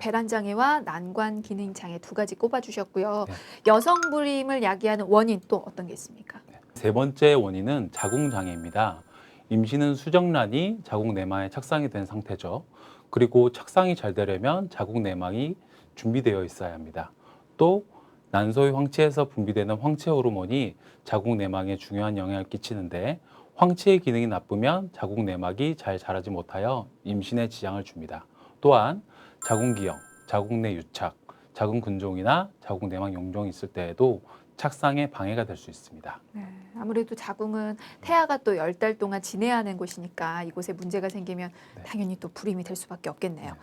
배란 장애와 난관 기능 장애 두 가지 꼽아주셨고요. 네. 여성 불임을 야기하는 원인 또 어떤 게 있습니까? 세 번째 원인은 자궁장애입니다. 임신은 수정란이 자궁 내막에 착상이 된 상태죠. 그리고 착상이 잘 되려면 자궁 내막이 준비되어 있어야 합니다. 또 난소의 황체에서 분비되는 황체 호르몬이 자궁 내막에 중요한 영향을 끼치는데 황체의 기능이 나쁘면 자궁 내막이 잘 자라지 못하여 임신에 지장을 줍니다. 또한 자궁기형, 자궁 내 유착, 자궁 근종이나 자궁 내막 용종이 있을 때에도 착상에 방해가 될 수 있습니다. 네, 아무래도 자궁은 태아가 또 10달 동안 지내야 하는 곳이니까 이곳에 문제가 생기면 네. 당연히 또 불임이 될 수밖에 없겠네요.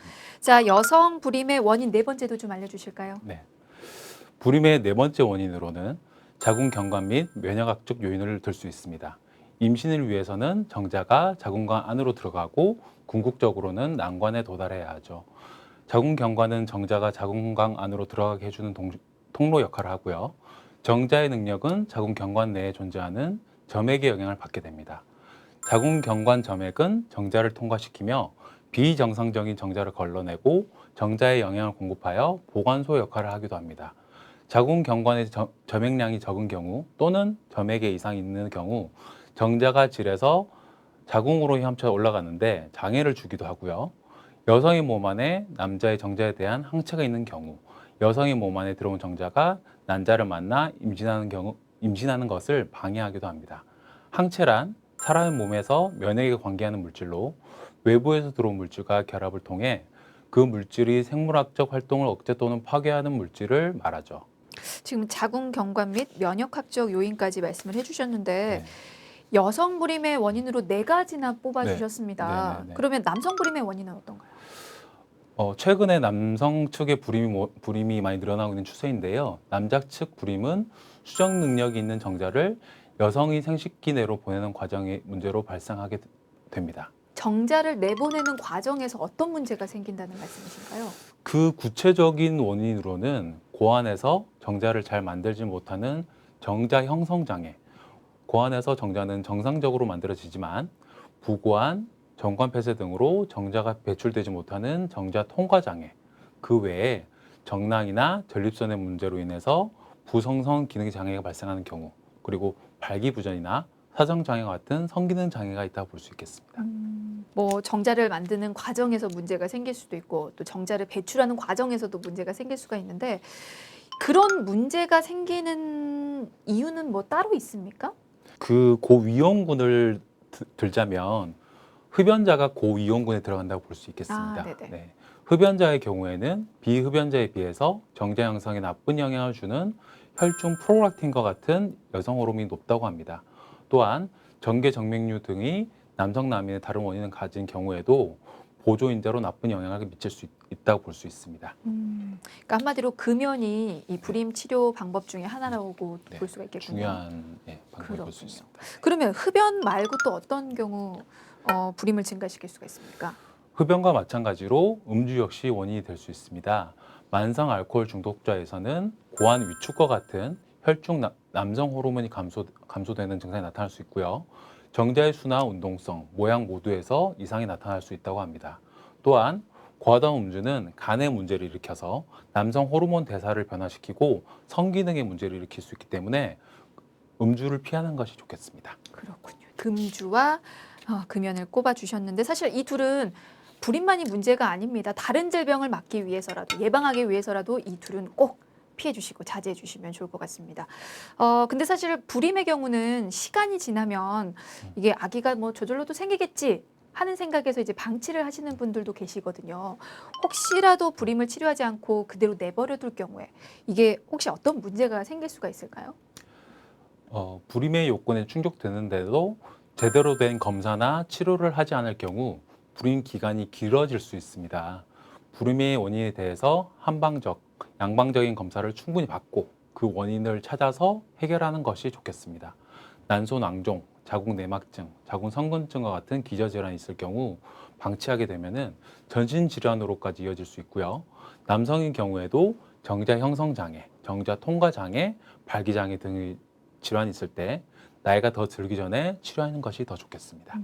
자, 여성 불임의 원인 네 번째도 좀 알려주실까요? 네. 불임의 네 번째 원인으로는 자궁 경관 및 면역학적 요인을 들 수 있습니다. 임신을 위해서는 정자가 자궁관 안으로 들어가고 궁극적으로는 난관에 도달해야 하죠. 자궁 경관은 정자가 자궁관 안으로 들어가게 해주는 통로 역할을 하고요. 정자의 능력은 자궁 경관 내에 존재하는 점액의 영향을 받게 됩니다. 자궁 경관 점액은 정자를 통과시키며 비정상적인 정자를 걸러내고 정자에 영향을 공급하여 보관소 역할을 하기도 합니다. 자궁 경관의 점액량이 적은 경우 또는 점액에 이상이 있는 경우 정자가 질에서 자궁으로 헤엄쳐 올라가는데 장애를 주기도 하고요. 여성의 몸 안에 남자의 정자에 대한 항체가 있는 경우, 여성의 몸 안에 들어온 정자가 난자를 만나 임신하는 것을 방해하기도 합니다. 항체란 사람의 몸에서 면역에 관계하는 물질로 외부에서 들어온 물질과 결합을 통해 그 물질이 생물학적 활동을 억제 또는 파괴하는 물질을 말하죠. 지금 자궁 경관 및 면역학적 요인까지 말씀을 해주셨는데 네. 여성 불임의 원인으로 네 가지나 뽑아주셨습니다. 네, 네. 그러면 남성 불임의 원인은 어떤가요? 최근에 남성 측의 불임이 많이 늘어나고 있는 추세인데요. 남자 측 불임은 수정 능력이 있는 정자를 여성이 생식기 내로 보내는 과정의 문제로 발생하게 됩니다. 정자를 내보내는 과정에서 어떤 문제가 생긴다는 말씀이신가요? 그 구체적인 원인으로는 고안에서 정자를 잘 만들지 못하는 정자 형성 장애, 고안에서 정자는 정상적으로 만들어지지만 부고안, 정관 폐쇄 등으로 정자가 배출되지 못하는 정자 통과 장애, 그 외에 정낭이나 전립선의 문제로 인해서 부성성 기능 장애가 발생하는 경우, 그리고 발기부전이나 사정 장애와 같은 성기능 장애가 있다고 볼 수 있겠습니다. 뭐 정자를 만드는 과정에서 문제가 생길 수도 있고 또 정자를 배출하는 과정에서도 문제가 생길 수가 있는데 그런 문제가 생기는 이유는 뭐 따로 있습니까? 그 고위험군을 들자면 흡연자가 고위험군에 들어간다고 볼 수 있겠습니다. 네네. 네. 흡연자의 경우에는 비흡연자에 비해서 정자 형성에 나쁜 영향을 주는 혈중 프롤락틴과 같은 여성 호르몬이 높다고 합니다. 또한 정계 정맥류 등이 남성 남인의 다른 원인을 가진 경우에도 보조인자로 나쁜 영향을 미칠 수 있다고 볼 수 있습니다. 그러니까 한마디로 금연이 이 불임 치료 방법 중에 하나라고 네, 볼 수가 있겠군요. 중요한 방법을 볼 수 그렇군요. 있습니다. 그러면 흡연 말고 또 어떤 경우 불임을 증가시킬 수가 있습니까? 흡연과 마찬가지로 음주 역시 원인이 될 수 있습니다. 만성 알코올 중독자에서는 고환 위축과 같은 혈중 남성 호르몬이 감소되는 증상이 나타날 수 있고요. 정자의 수나 운동성, 모양 모두에서 이상이 나타날 수 있다고 합니다. 또한 과다한 음주는 간의 문제를 일으켜서 남성 호르몬 대사를 변화시키고 성기능의 문제를 일으킬 수 있기 때문에 음주를 피하는 것이 좋겠습니다. 그렇군요. 금주와 금연을 꼽아주셨는데 사실 이 둘은 불임만이 문제가 아닙니다. 다른 질병을 막기 위해서라도 예방하기 위해서라도 이 둘은 꼭 피해 주시고 자제해 주시면 좋을 것 같습니다. 근데 사실 불임의 경우는 시간이 지나면 이게 아기가 뭐 저절로도 생기겠지 하는 생각에서 이제 방치를 하시는 분들도 계시거든요. 혹시라도 불임을 치료하지 않고 그대로 내버려 둘 경우에 이게 혹시 어떤 문제가 생길 수가 있을까요? 불임의 요건에 충족되는데도 제대로 된 검사나 치료를 하지 않을 경우 불임 기간이 길어질 수 있습니다. 불임의 원인에 대해서 한방적, 양방적인 검사를 충분히 받고 그 원인을 찾아서 해결하는 것이 좋겠습니다. 난소 낭종, 자궁 내막증, 자궁 성근증과 같은 기저질환이 있을 경우 방치하게 되면은 전신 질환으로까지 이어질 수 있고요. 남성인 경우에도 정자 형성 장애, 정자 통과 장애, 발기 장애 등의 질환이 있을 때 나이가 더 들기 전에 치료하는 것이 더 좋겠습니다.